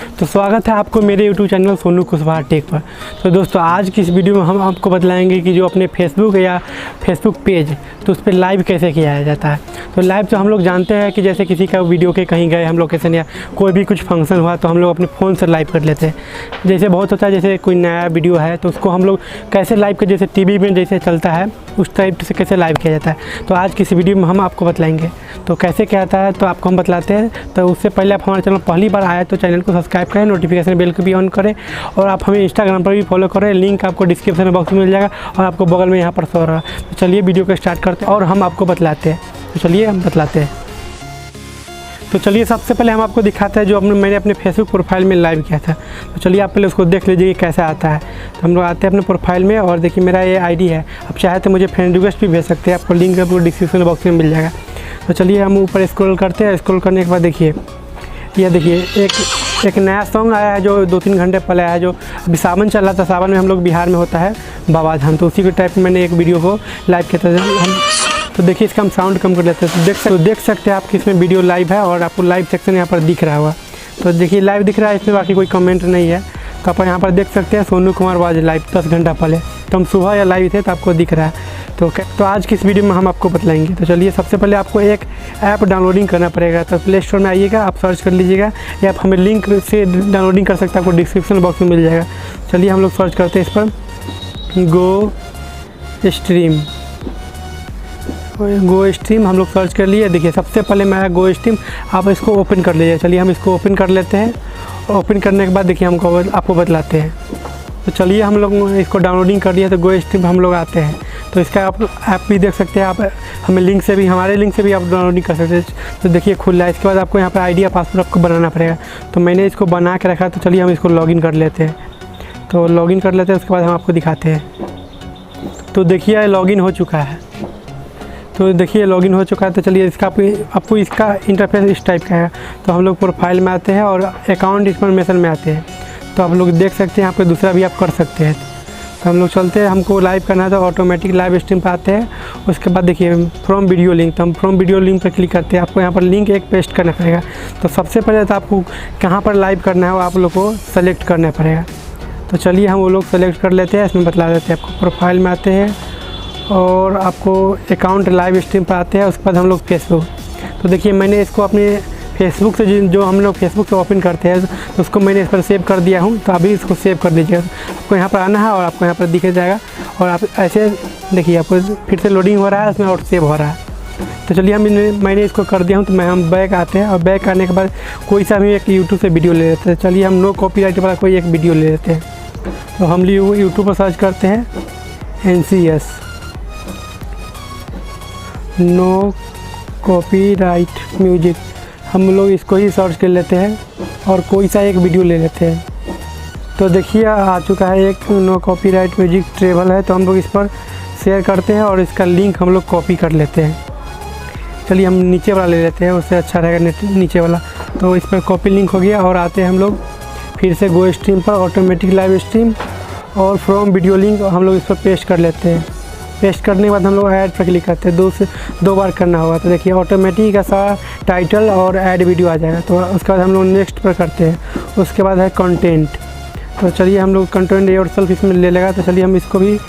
तो स्वागत है आपको मेरे YouTube channel Sonu Kushwaha tech पर। तो दोस्तों आज की इस वीडियो में हम आपको बतलाएंगे कि जो अपने फेसबुक या फेसबुक पेज तो उस पर लाइव कैसे किया जाता है। तो लाइव तो हम लोग जानते हैं कि जैसे किसी का वीडियो के कहीं गए हम लोकेशन या कोई भी कुछ फंक्शन हुआ तो हम लोग अपने फ़ोन से लाइव कर लेते हैं। जैसे बहुत होता है, जैसे कोई नया वीडियो है तो उसको हम लोग कैसे लाइव कर, जैसे टीवी में जैसे चलता है उस टाइप से कैसे लाइव किया जाता है। तो आज की इस वीडियो में हम आपको बतलाएंगे तो कैसे क्या आता है, तो आपको हम बतलाते हैं। तो उससे पहले आप हमारे चैनल पहली बार आए तो चैनल को सब्सक्राइब करें, नोटिफिकेशन बेल को भी ऑन करें और आप हमें इंस्टाग्राम पर भी फॉलो करें। लिंक आपको डिस्क्रिप्शन बॉक्स में मिल जाएगा और आपको बगल में यहाँ पर शो रहा है। तो चलिए वीडियो को स्टार्ट करते हैं और हम आपको बतलाते हैं। तो चलिए हम बतलाते हैं। तो चलिए सबसे पहले हम आपको दिखाते हैं जो मैंने अपने फेसबुक प्रोफाइल में लाइव किया था। तो चलिए आप पहले उसको देख लीजिए कैसा आता है। तो हम लोग आते हैं अपने प्रोफाइल में और देखिए मेरा ये आईडी है। आप चाहे तो मुझे फ्रेंड रिक्वेस्ट भी भेज सकते हैं, आपको लिंक आपको डिस्क्रिप्शन बॉक्स में मिल जाएगा। तो चलिए हम ऊपर स्क्रॉल करते हैं। स्क्रॉल करने के बाद देखिए ये देखिए एक नया सॉन्ग आया है जो 2-3 घंटे पहले आया है, जो अभी सावन चल रहा था। सावन में हम लोग बिहार में होता है बाबा धाम, तो उसी के टाइप में मैंने एक वीडियो को लाइव किया था। हम तो देखिए इसका हम साउंड कम कर लेते हैं। तो देख सकते हैं आप कि इसमें वीडियो लाइव है और आपको लाइव सेक्शन यहाँ पर दिख रहा होगा। तो देखिए लाइव दिख रहा है, इसमें बाकी कोई कमेंट नहीं है। तो आप यहाँ पर देख सकते हैं सोनू कुमार वाज लाइव 10 घंटा पहले। तो हम सुबह या लाइव थे तो आपको दिख रहा है। तो आज की इस वीडियो में हम आपको बतलाएंगे। तो चलिए सबसे पहले आपको एक ऐप डाउनलोडिंग करना पड़ेगा। तो प्ले स्टोर में आइएगा, आप सर्च कर लीजिएगा या आप हमें लिंक से डाउनलोडिंग कर सकते हैं, आपको डिस्क्रिप्शन बॉक्स में मिल जाएगा। चलिए हम लोग सर्च करते हैं इस पर गो स्ट्रीम हम लोग सर्च कर लिए। देखिए सबसे पहले मैं गो स्ट्रीम, आप इसको ओपन कर लीजिए। चलिए हम इसको ओपन कर लेते हैं। ओपन करने के बाद देखिए आपको बतलाते हैं। तो चलिए हम लोग इसको डाउनलोडिंग कर लिया। तो गो स्ट्रीम हम लोग आते हैं। तो इसका आप ऐप भी देख सकते हैं, आप हमें लिंक से भी, हमारे लिंक से भी आप डाउनलोडिंग कर सकते हैं। तो देखिए खुल रहा है। इसके बाद आपको यहाँ पर आईडी या पासवर्ड आपको बनाना पड़ेगा। तो मैंने इसको बना के रखा। तो चलिए हम इसको लॉगिन कर लेते हैं। तो लॉगिन कर लेते हैं, उसके बाद हम आपको दिखाते हैं। तो देखिए लॉगिन हो चुका है। तो देखिए लॉगिन हो चुका है। तो चलिए इसका आपको इसका इंटरफेस इस टाइप का है। तो हम लोग प्रोफाइल में आते हैं और अकाउंट इन्फॉर्मेशन में आते हैं। तो आप लोग देख सकते हैं यहाँ पे दूसरा भी आप कर सकते हैं। तो हम लोग चलते हैं, हमको लाइव करना है तो ऑटोमेटिक लाइव स्ट्रीम पर आते हैं। उसके बाद देखिए फ्रॉम वीडियो लिंक, तो हम फ्रॉम वीडियो लिंक पर क्लिक करते हैं। आपको यहाँ पर लिंक एक पेस्ट करना पड़ेगा। तो सबसे पहले तो आपको कहाँ पर लाइव करना है वो आप लोग को सेलेक्ट करना पड़ेगा। तो चलिए हम वो लोग सेलेक्ट कर लेते हैं। इसमें बतला देते हैं। आपको प्रोफाइल में आते हैं और आपको अकाउंट लाइव स्ट्रीम पर आते हैं। उसके बाद हम लोग फेसबुक, तो देखिए मैंने इसको अपने फेसबुक से जो हम लोग फेसबुक से ओपन करते हैं तो उसको मैंने इस पर सेव कर दिया हूँ। तो अभी इसको सेव कर दीजिएगा। आपको यहाँ पर आना है और आपको यहाँ पर दिख जाएगा और आप ऐसे देखिए आपको फिर से लोडिंग हो रहा है उसमें और सेव हो रहा है। तो चलिए मैंने इसको कर दिया हूँ। तो हम बैक आते हैं और बैक आने के बाद कोई सा भी एक यूट्यूब से वीडियो ले लेते हैं। चलिए हम नो कॉपीराइट वाला कोई एक वीडियो ले लेते हैं। तो हम यूट्यूब पर सर्च करते हैं NCS, नो कॉपीराइट म्यूजिक। हम लोग इसको ही सर्च कर लेते हैं और कोई सा एक वीडियो ले लेते हैं। तो देखिए आ चुका है एक नो कॉपीराइट म्यूजिक ट्रेवल है। तो हम लोग इस पर शेयर करते हैं और इसका लिंक हम लोग कॉपी कर लेते हैं। चलिए हम नीचे वाला ले लेते हैं, उससे अच्छा रहेगा नीचे वाला। तो इस पर कॉपी लिंक हो गया और आते हैं हम लोग फिर से गो स्ट्रीम पर, ऑटोमेटिक लाइव स्ट्रीम और फ्रॉम वीडियो लिंक हम लोग इस पर पेस्ट कर लेते हैं। पेस्ट करने के बाद हम लोग ऐड पर क्लिक करते हैं। 2 बार करना होगा। तो देखिए ऑटोमेटिक ऐसा टाइटल और ऐड वीडियो आ जाएगा। तो उसके बाद हम लोग नेक्स्ट पर करते हैं। उसके बाद है कंटेंट। तो चलिए हम लोग कंटेंट योरसेल्फ इसमें ले लेगा। तो चलिए हम इसको भी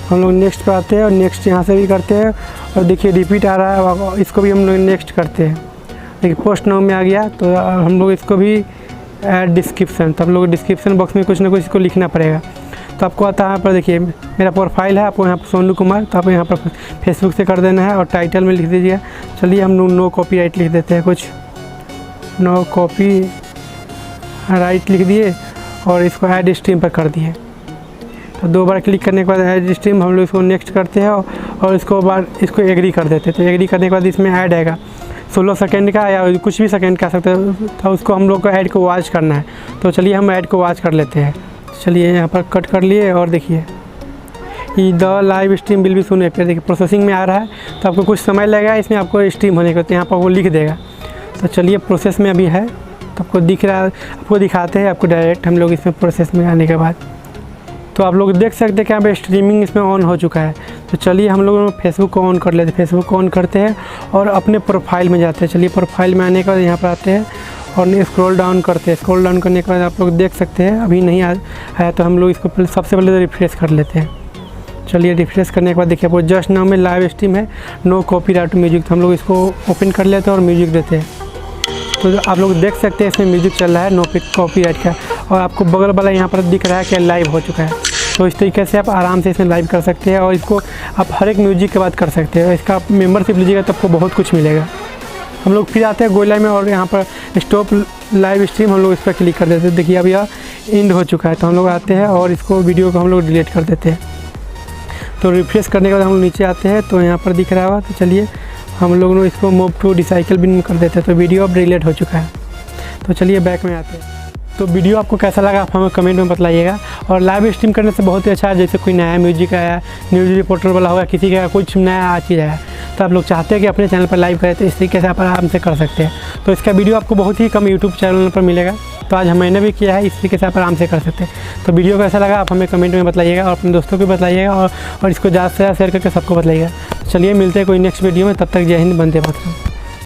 हम लोग नेक्स्ट पर आते हैं और नेक्स्ट यहाँ से भी करते हैं। और देखिए रिपीट आ रहा है, इसको भी हम लोग नेक्स्ट करते हैं। देखिए पोस्ट नाउ में आ गया। तो हम लोग इसको भी ऐड डिस्क्रिप्शन, तो हम लोग डिस्क्रिप्शन बॉक्स में कुछ ना कुछ इसको लिखना पड़ेगा। तो आपको आता है यहाँ पर देखिए मेरा प्रोफाइल है, आपको यहाँ पर सोनू कुमार, तो आपको यहाँ पर फेसबुक से कर देना है और टाइटल में लिख दीजिए। चलिए हम नो कॉपीराइट लिख देते हैं, कुछ नो कॉपी राइट लिख दिए और इसको ऐड स्ट्रीम पर कर दिए। तो 2 बार क्लिक करने के बाद ऐड स्ट्रीम हम लोग इसको नेक्स्ट करते हैं और इसको एग्री कर देते हैं। तो एग्री करने के बाद इसमें ऐड आएगा 16 सेकेंड का या कुछ भी सेकेंड का सकते हैं। तो उसको हम लोग को ऐड को वॉच करना है। तो चलिए हम ऐड को वॉच कर लेते हैं। चलिए यहाँ पर कट कर लिए और देखिए the live stream will be सून। फिर देखिए प्रोसेसिंग में आ रहा है। तो आपको कुछ समय लगेगा इसमें आपको स्ट्रीम होने को। तो यहाँ पर वो लिख देगा। तो चलिए प्रोसेस में अभी है। तो आपको दिख रहा है, आपको दिखाते हैं आपको डायरेक्ट हम लोग इसमें प्रोसेस में आने के बाद। तो आप लोग देख सकते हैं कि यहाँ पे स्ट्रीमिंग इसमें ऑन हो चुका है। तो चलिए हम लोग फेसबुक को ऑन कर लेते हैं। फेसबुक को ऑन करते हैं और अपने प्रोफाइल में जाते हैं। चलिए प्रोफाइल में आने के बाद यहाँ पर आते हैं और स्क्रॉल डाउन करते हैं। स्क्रॉल डाउन करने के बाद आप लोग देख सकते हैं अभी नहीं आया तो हम लोग इसको सबसे पहले तो रिफ्रेश कर लेते हैं। चलिए रिफ्रेश करने के बाद देखिए वो जस्ट नाउ में लाइव स्ट्रीम है, नो कॉपीराइट म्यूजिक। तो हम लोग इसको ओपन कर लेते हैं और म्यूजिक देते हैं। तो आप लोग देख सकते हैं इसमें म्यूजिक चल रहा है नो कॉपीराइट का, और आपको बगल वाला यहाँ पर दिख रहा है कि लाइव हो चुका है। तो इस तरीके से आप आराम से इसमें लाइव कर सकते हैं और इसको आप हर एक म्यूजिक के बाद कर सकते हैं। इसका आप मेम्बरशिप लीजिएगा तो आपको बहुत कुछ मिलेगा। हम लोग फिर आते हैं गोला में और यहाँ पर स्टॉप लाइव स्ट्रीम हम लोग इस पर क्लिक कर देते हैं। देखिए अब यह एंड हो चुका है। तो हम लोग आते हैं और इसको वीडियो को हम लोग डिलीट कर देते हैं। तो रिफ्रेश करने के बाद हम लोग नीचे आते हैं तो यहाँ पर दिख रहा होगा। तो चलिए हम लोग इसको मूव टू रिसाइकल बिन में कर देते हैं। तो वीडियो अब डिलीट हो चुका है। तो चलिए बैक में आते हैं। तो वीडियो आपको कैसा लगा आप हमें कमेंट में बताइएगा। और लाइव स्ट्रीम करने से बहुत ही अच्छा है, जैसे कोई नया म्यूजिक आया, न्यूज़ रिपोर्टर वाला होगा, किसी का कुछ नया चीज़ आया तो आप लोग चाहते हैं कि अपने चैनल पर लाइव करें, तो इस तरीके से आप आराम से कर सकते हैं। तो इसका वीडियो आपको बहुत ही कम यूट्यूब चैनल पर मिलेगा। तो आज मैंने भी किया है, इस तरीके से आप आराम से कर सकते हैं। तो वीडियो कैसा लगा आप हमें कमेंट में बताइएगा और अपने दोस्तों को बताइएगा और इसको ज़्यादा से ज़्यादा शेयर करके सबको बताइएगा। चलिए मिलते हैं कोई नेक्स्ट वीडियो में, तब तक जय हिंद, वंदे मातरम।